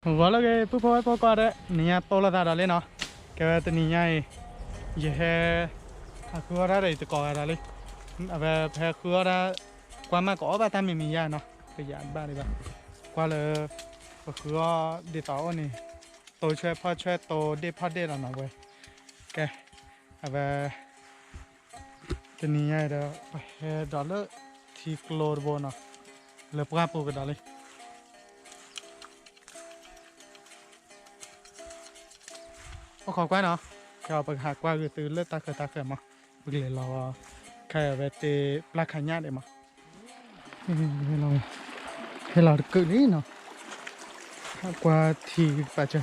ว่าแล้วก็ผู้พ่อพ่อก็ได้เนี่ยโตแล้วตาเลยเนาะแกว่าตัวนี้ใหญ่ยี่ห้อคือว่าอะไรตัวก่ออะไรเลยแบบแพ้คือว่าความมากก็บ้านทำไม่มียาเนาะก็ยาบ้านเลยบ้างกว่าเลยก็คือว่าเดี๋ยวต่อนี่โตช่วยพ่อช่วยโตเด็ดพ่อเด็ดเราหน่อยเว้ยแกแบบตัวนี้ใหญ่เด้อแพ้ดอลลาร์ที่กลัวบ่เนาะเลยปลาปูก็ได้เลยขอบคุณเนาะก็ไปหากว่าคือตื่นเลือดตาเกิดมาเมื่อกี้เราแค่ไปเตะปลาขายญาติมาให้เราเกิดนี่เนาะกว่าที่ปัจจุ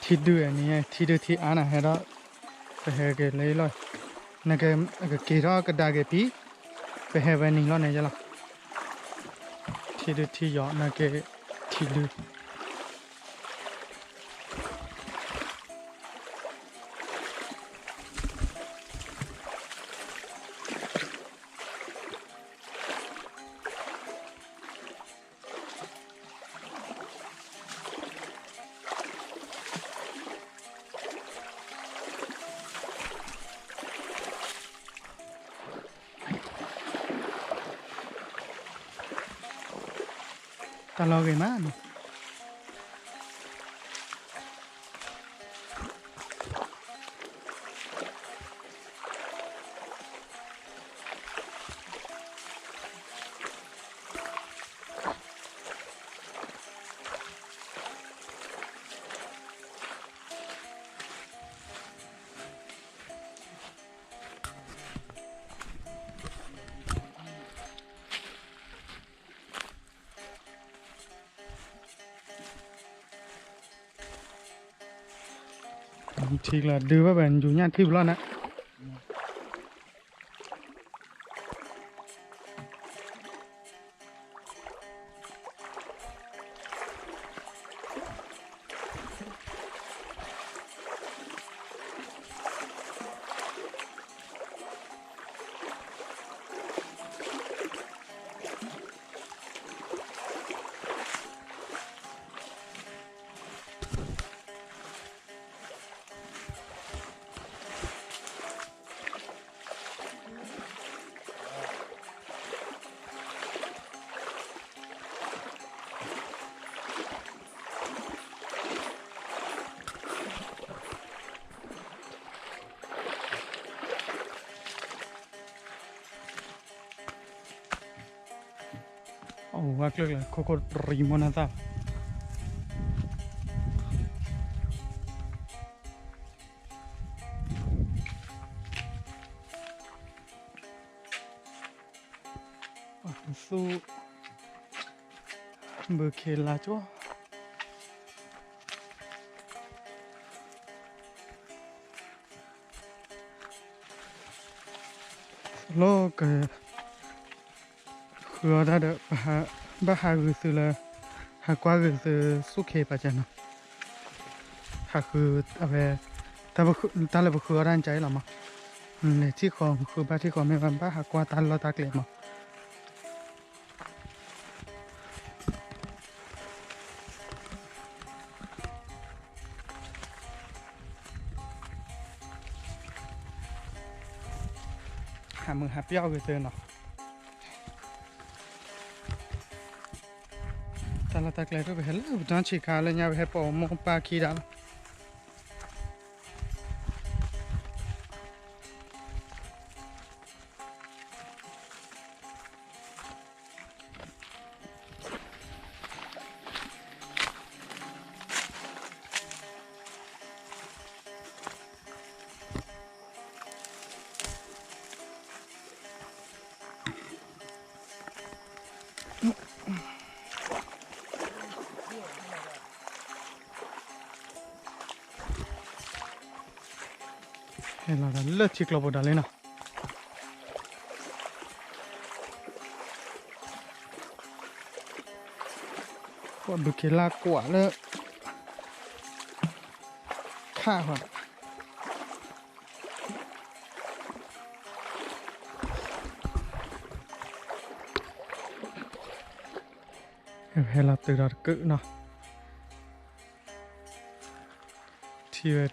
ที่ดูอันนี้ที่ดูที่อ่านให้เราไปให้เกิดเลยเลยนั่นก็เกี่ยวกับดาเกปีไปให้วันนี้เราเนี่ยจะละที่ดูที่ยอดนั่นก็ที่ดูตลอดเลยมั้ง ทีละดูว่าเป็นอยู่ย่านที่ร้อนนะโอ้ว่าเกลือเลยโคโค่ริมอนาตาสู้เบอร์เคลาจ้วโลกคือได้เด้อบ้าหาคือซื้อเลยหากว่าคือซื้อสุขเขปะจันนะหากคืออะไรแต่ว่าตาเลยคือร้านใจหรอมั้งในที่ของคือบ้านที่ของไม่วันบ้าหากว่าตาเราตาเกลียดมั้งหามือหาเปี้ยวคือซื้อเนาะตาเราตาเกลียดก็ไปเห็นแล้วตอนชิคาเลยเนี่ยไปให้ปอมองปลาขี้ดาเห็นแล้วเลือดชิคลบดาเลยเนาะก็ดูเคลากว่าเลยข้าหัว hay là từ đó cự nó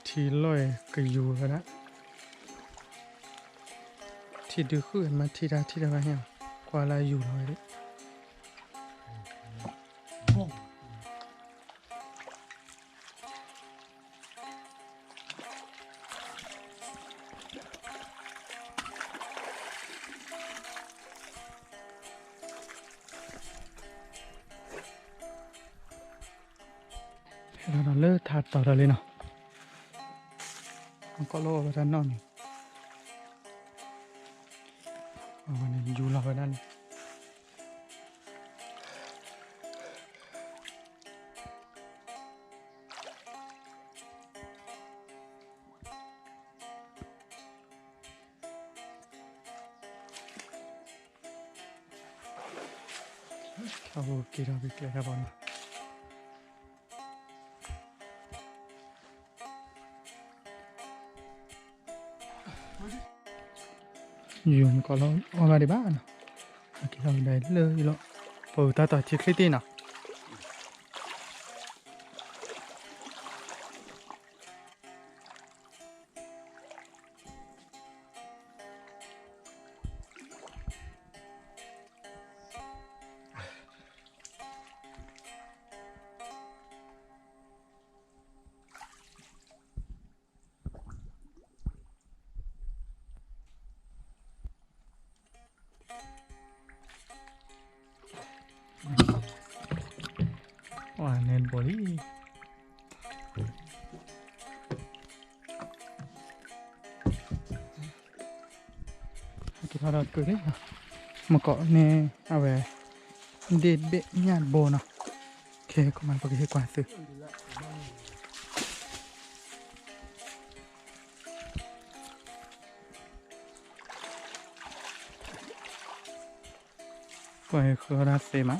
thì lôi cái dù rồi đó thì được khử mà thì ra bao nhiêu qua là dù rồi đấy nó lơ thạt tỏ ra lên nào không có lô vào ra non này dù lò vào đây kia ra bị kia ra bọn dùng có lo ở đây bán cái thằng đấy lơ gì lo phụ ta tao chỉ cái tin nào nên bỏ đi cái thằng đó cười đấy mà có nè à về để bị nhạt bồ nào ok có mà có cái quả sự quay khờ ra xe má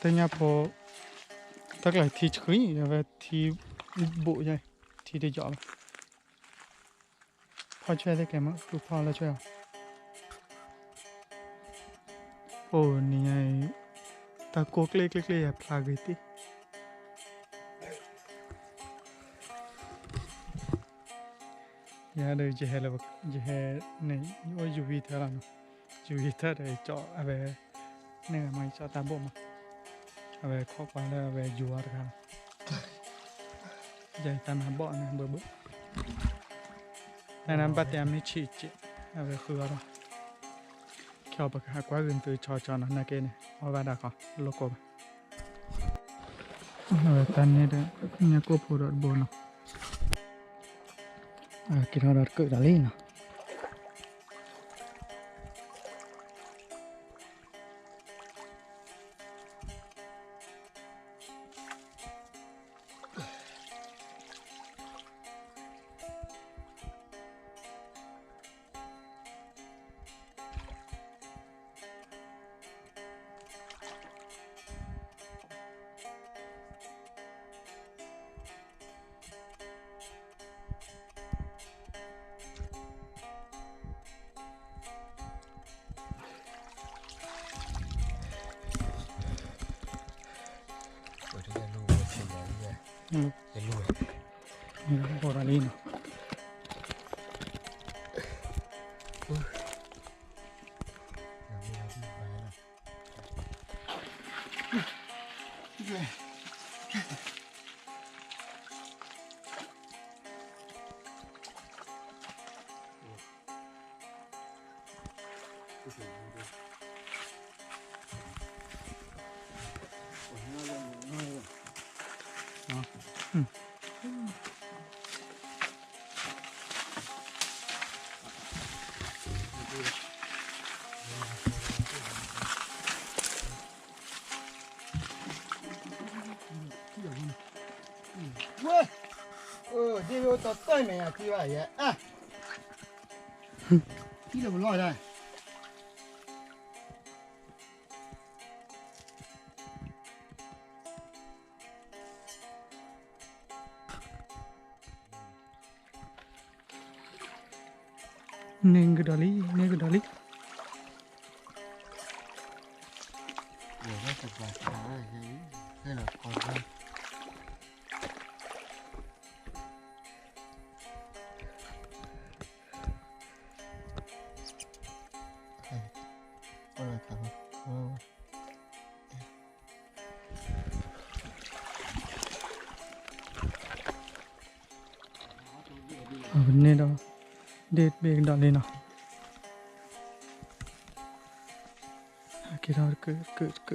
tay nhá po tức là thì khơi và thì bộ vậy thì để dọn pha chơi đấy cái mà cứ pha là chơi này ta cố klik ya plagiti ya đời chỉ là chỉ này ôi dù vì thế là dù vì thế để cho về này mày cho ta bộ mà về khó quá là về dù ở đây vậy ta làm bọn này bữa này làm bắt em mới chỉ về khứa rồi theo bậc hai quá gần từ cho nó này kia này ở vào đó có logo rồi tan này đấy nhà cô phụ được bồn nào cái đó đặt cự đã lên nào เป็นรวย นี่โบราณเนาะเว้ยที่เราตัดต้นไหมอ่ะที่ว่าอย่างอ่ะที่เราไม่รอดได้เนงกดอลี่เนงกดอลี่ เดี๋ยวว่าจะบอกอะไรให้เราก่อนนะอะไรครับนี่เราเด็ดเบงดอลเลยเนาะคิดเอาเกิดก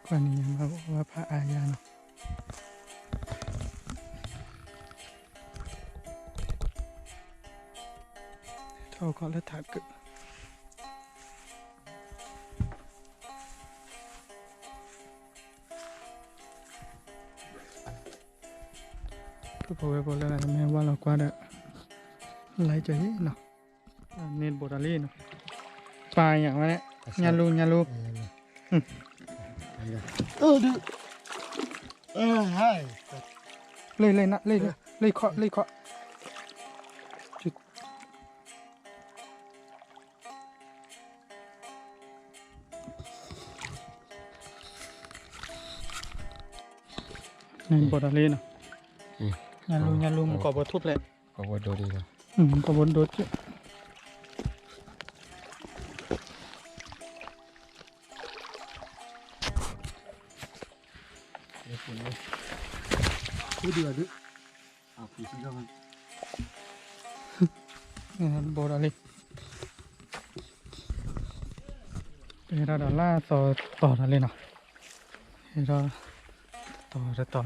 ว่านี้มาบอกว่าพระอาญาเนาะเท่าก็แล้วถักเกิดพอไปแล้วแม่ว่าเรากว่าได้ไล่ใจเนาะเน้นโบราณเนาะปลาอย่างวะเนี่ยยาลูดูดูให้เลยนะเลยเคาะจุดเน้นโบราณเนาะยาลูมันก็บ่ทุบเลย ก็ว่าดูดีนะ ก็บนโดดจ้ะพูดดีกว่าดิผีชิ้นก็มัน นี่นะโบราณเลยเป็นระดับล่าต่อเลยเนาะเราต่อตอ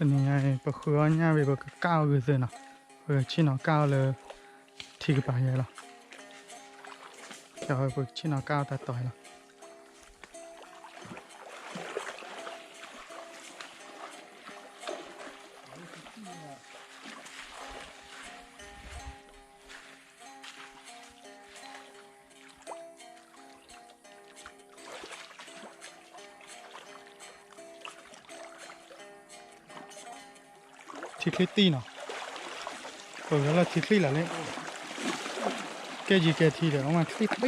นนี้ไงปะคือว่าเนี่ยไปปะก้าวกันเลยเนาะชิ้นหน่อก้าวเลยที่กระเป๋าใหญ่หรอเดี๋ยวไปชิ้นหน่อก้าวแต่ต่อยเนาะที่คลิปตีเนาะแล้วที่คลิปอะไรแกจีแกทีเดี๋ยวมาคลิปไป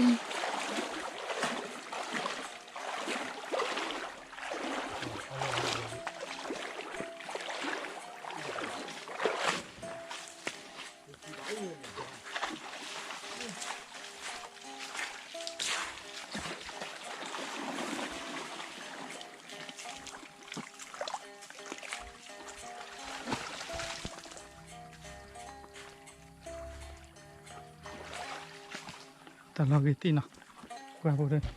แต่เรากิตีเนาะกว่าพวกเดินท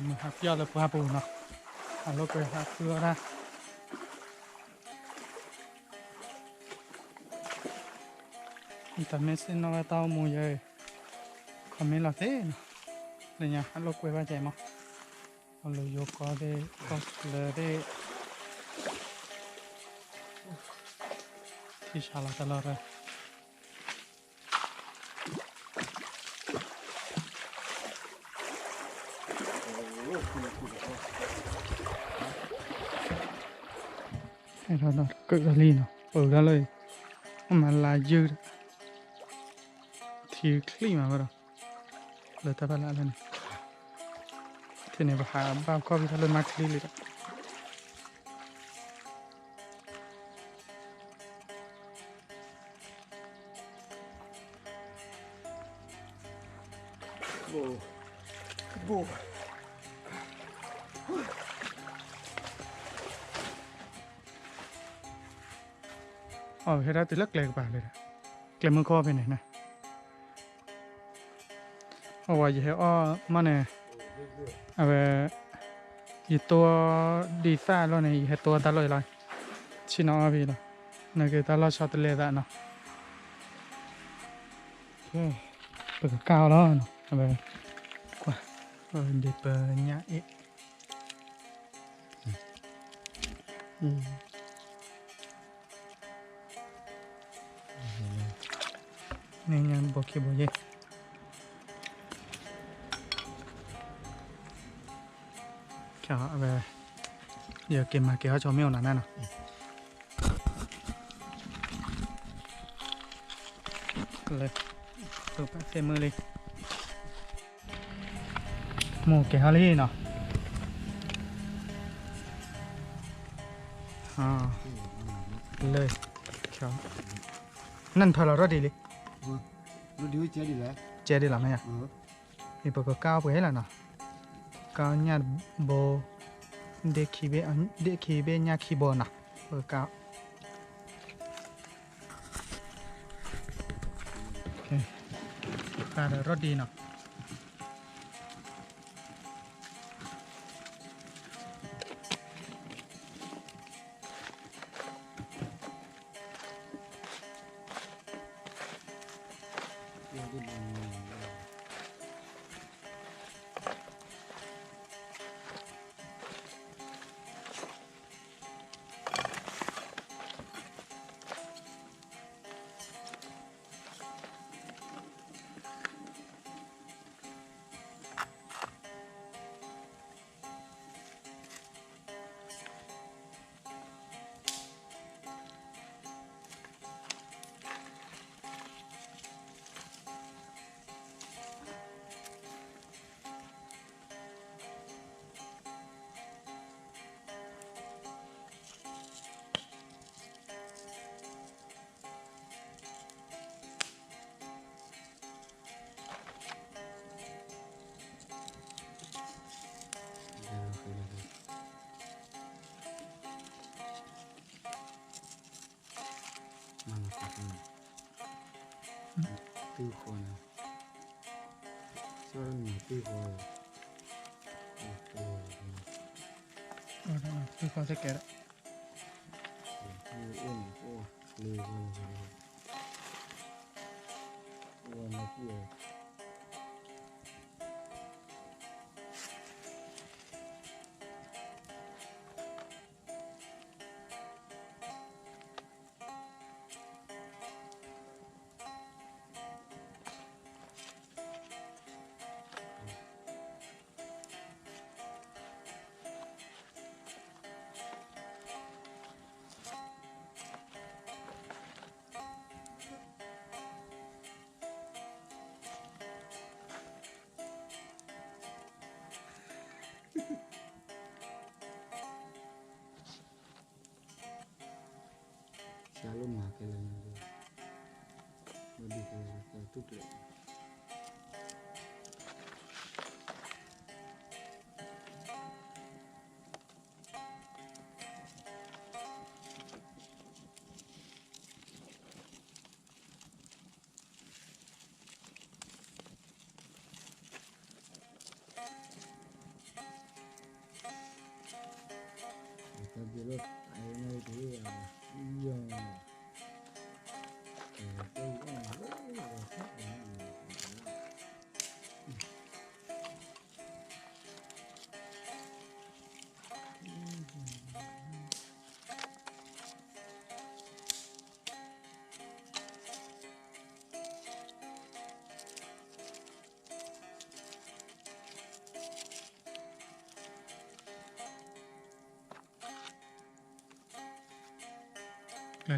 ำครับยอดเลยพวกปูเนาะเราไปหาเกลือนะแต่ไม่สิ้นเราเต้ามูเยอะคอมเมนต์เราเต้เนาะเลยเนี่ยเราไปว่าใจมั้ง allo yo code coslere inshallah talare era no cực là lì nó ở ra lời mà là dư thì khi mà vào lời ta bảo lại lần thì này bà bao coi cái lần max lì đó bố thế ra từ lắc lệ bàเลยcái mưa co bên này nèว่าจะให้อ้อมาเนี่ยเอาไปอีตัวดีซ่าแล้วเนี่ยให้ตัวตลอดเลยชิโนอาบีละนั่นคือตลอดชอบตะเลได้เนาะโอเคเปิดก้าวแล้วเนาะเอาไปกว่าเดี๋ยวเปิดเนี่ยอีกนี่ยังบอกกี่บอกเยvề giờ kìm mà kéo cho mèo nàoเลยตัวแป๊บเต็มมือเลยหมูแกะลี่เนาะเลยครับนั่นพอเราดีเลย nó điếu chết đi đấy เจดีหรอไหมอ่ะมีปกติก้าวไปให้แล้วเนาะก้าวเนี่ยโบเด็กขี้เบเนี่ยขี้โบนะปกติก้าวโอเคการรถดีเนาะtưคนช่วยหนูtưคนคือเขาจะแก่อ้วนโอ้เลยอ้วนมาเกี่ยว Shalom makelan itu, lebih ke tutup. Kita jelek airnya itu ya. Iya.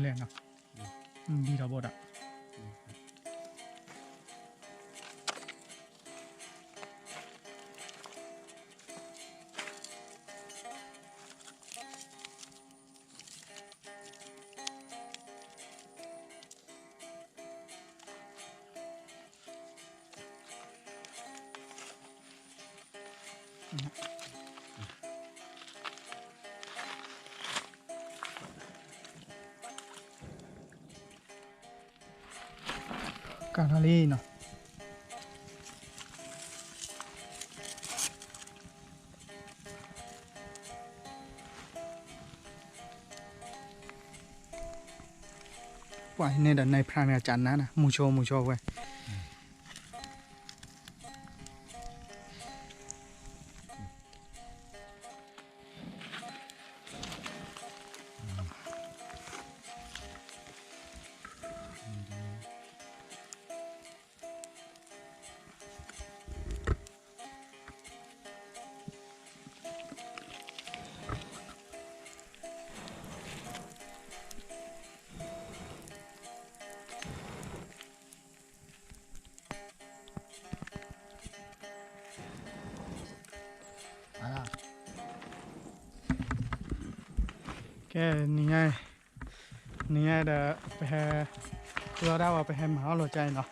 เลยเนาะดีเราบดอ่ะกาทาลีเนาะว่าเนี่ยเดี๋ยวในพระเนจันนะมูโชไว้แกนี่ไงเดี๋ยวไปหาเราได้ว่าไปหาหมาเราใจเนาะ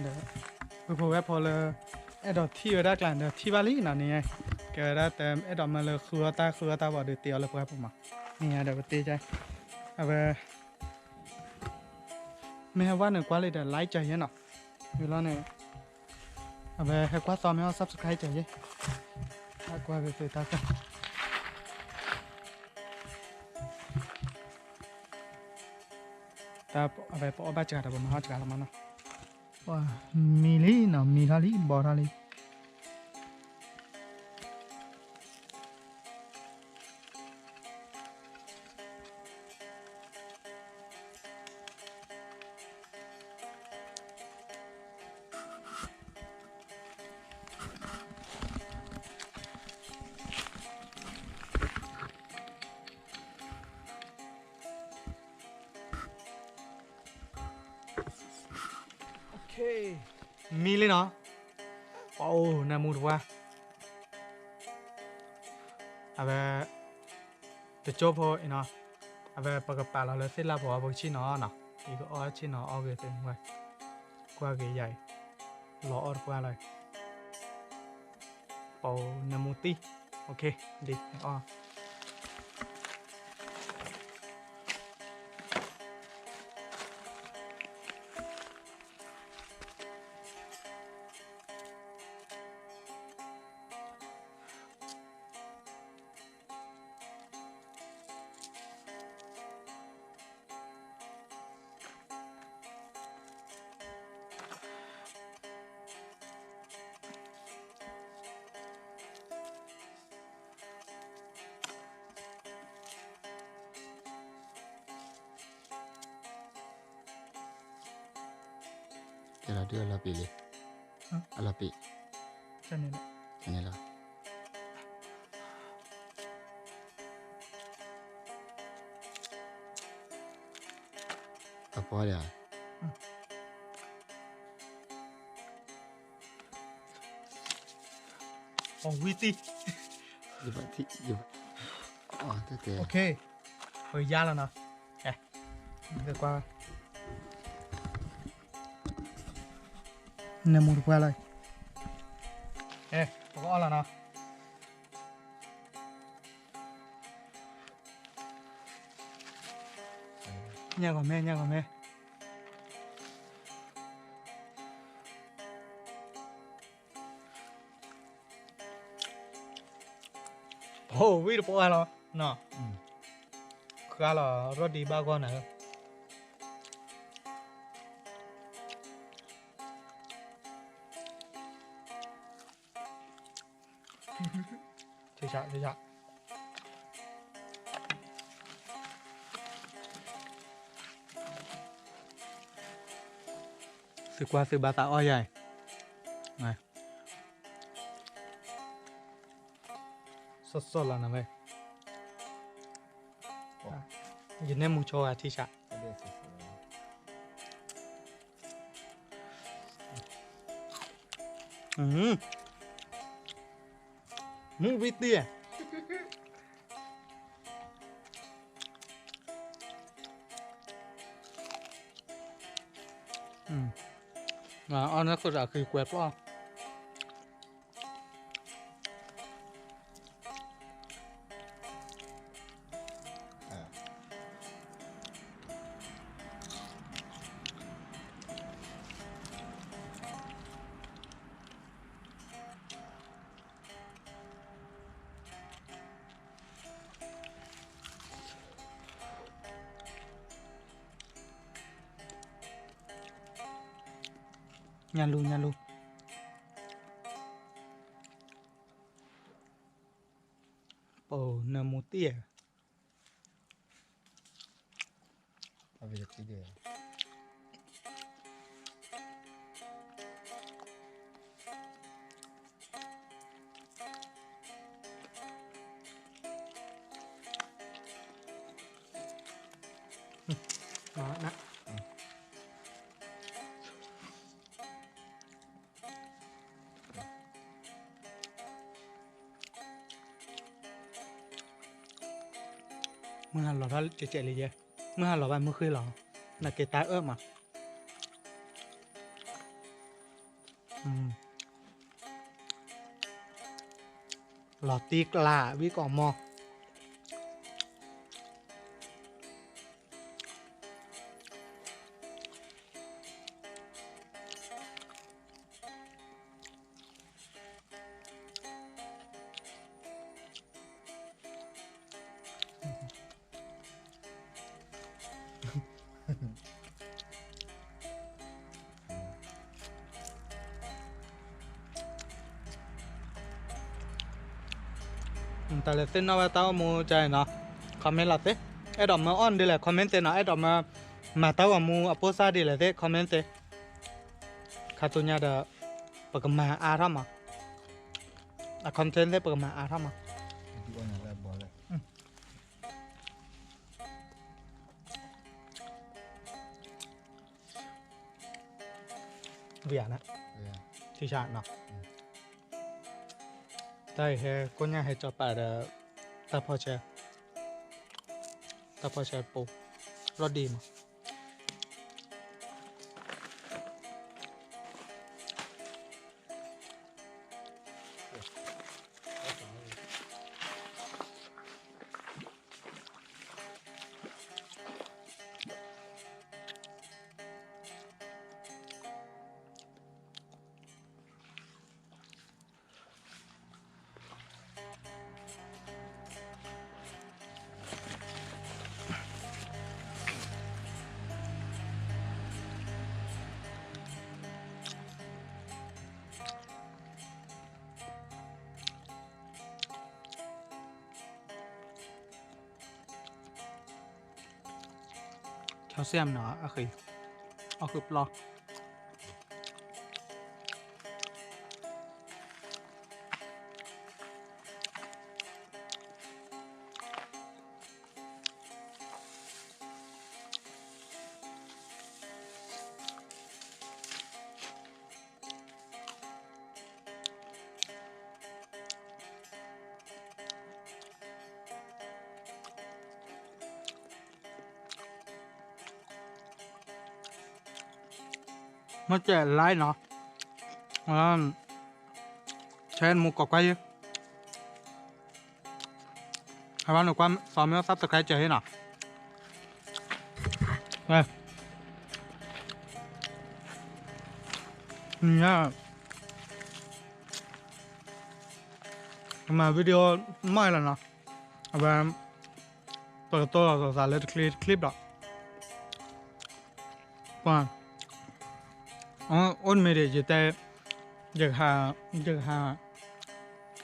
เดี๋ยวพอแวะพอเลยไอ้ดอกที่ได้กลางเดี๋ยวที่บาลีเนาะนี่ไงแกได้แต่ไอ้ดอกมาเลยคือตาบอกเดี๋ยวเตียวเลยพอผมมานี่ไงเดี๋ยวไปตีใจเอาไปไม่ให้ว่าหนึ่งกว่าเลยเดี๋ยวไลค์ใจเนาะอยู่แล้วเนี่ยเอาไปให้กว่าซ้อมให้เขา subscribe ใจเยอะกว่าไปเตะตากันแต่เอาไปพอบ้าจัดแต่ผมมาหาจัดแล้วมันเนาะว่ามีลีเนาะมีทาลีบอทาลีมีเลยเนาะโอ้นามูดว่าเอาไปจะจบพอเนาะเอาไปปากกระเป๋าเราเลยเสร็จแล้วพอพวกชิ้นเนาะอีกอ้อชิ้นเนาะอ้อเกิดเต็มไว้กว่าเกยใหญ่รออ้อกว่าเลยโอ้นามูตีโอเคดีอ้อเดี๋ยวเราเดือดเราปีเลยเราปี แค่นี้แหละ อันนี้เหรอเอาพอเดี๋ยว โอ้วิตี อยู่บ้านที่อยู่อ๋อแต่ โอเคเฮ้ยยาแล้วเนาะเอ๊ะเดี๋ยวกว่านามูดกว่าเลยเอ๊ะผมก็เอาแล้วเนาะเนี่ยก่อนแม่โอ้วิรปอะไรเนาะคืออะไรรสดีบ้ากว่าไหนเฉยสึกว่าซื้อบาตาอ้อยใหญ่ไงสดๆแล้วนะเว้ยยินดีมูโชอาทิชะ มึงวิเตียอันนั้นก็จะคือเกวดป่ะnhà luôn ồ nằm một tia bây giờ cái gì đó nè mưa lò đó chạy đi vậy mưa lò bài mưa khơi lò là cái tai ớt mà lò tiết lạ với cỏ mòแต่ละเส้นนอกตามูใจเนาะคอมเมนต์ละเต้ไอ้ดอกมาอ้อนดีแหละคอมเมนต์เต้เนาะไอ้ดอกมาตามูอโพสต์ดีแหละเต้คอมเมนต์เต้คาตุญาเดปกมาอารามาคอนเทนต์เต้ปกมาอารามา cái con này là bỏ lại เวียนะ Đây à. ที่ชาเนาะได้เฮก็ยังให้จอปาเดตาพอเชปูรสดีมั้งแคลเซียมเนาะโอเคเอาคือปลอมันจะไล่เนาะใช้หมูกรอบไก่เยอะให้บ้านหนูความสอนไม่ต้องซับสไครต์เจอให้หน่อยเนี่ยมาวิดีโอไม่แล้วเนาะเอาไปเปิดตัวสารเลยคลิปหรอกป่ะอ้นไม่ได้จะแต่อยากหา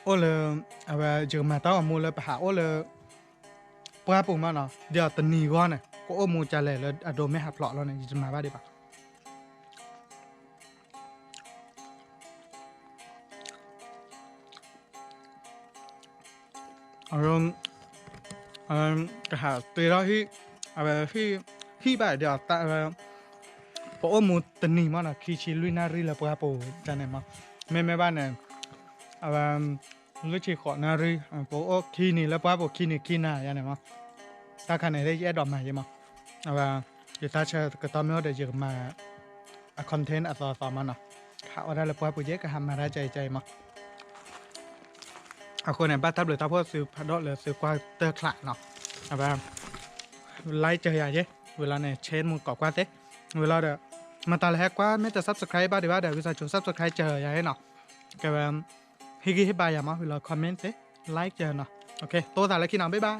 โอ้เลยเอาไปจะมาต้ามูเลยไปหาโอ้เลยปลาปุ่มมาเนาะเดี๋ยวตันนี้ก่อนเนี่ยก็โอ้มูจะเลยแล้วโดนไม่หักหลอดแล้วเนี่ยจะมาบ้าดีปะจะหาตัวเราที่เอาไปที่แบบเดี๋ยวแต่พอโอ้มูตันนี้มาเนาะคิดชิลุยนารีเลยปลาปุ่มจะเนี่ยมา mấy bạn này lúc chỉ khó na rồi bố khi này là quá bố khi này khi nào vậy này mà ta khả này đây dễ đòn mà vậy mà người ta chơi cái tao mới để giờ mà content ở tao mà nóเขาได้เลยปุ๊บเยอะก็ทำมาได้ใจมาคนไหนบ้าทับหรือทับพวกซื้อพัดดอหรือซื้อกว่าเตอร์ขลาเนาะไลค์เจออย่างเยอะเวลาเนี่ยเชนมึงกอบกว่าเต้เวลาเดี๋ยวมาตาแรกกว่าไม่แต่ subscribe บ้างเดี๋ยววิชาจู subscribe เจออย่างเงี้ยเนาะก็แบบฮิกิฮิบายอย่างมั้งเวลาคอมเมนต์เต้ไลค์เจอเนาะโอเคตัวแต่ละขี้หนาวบ๊ายบา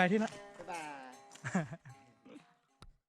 ยที่นะ บ๊ายบาย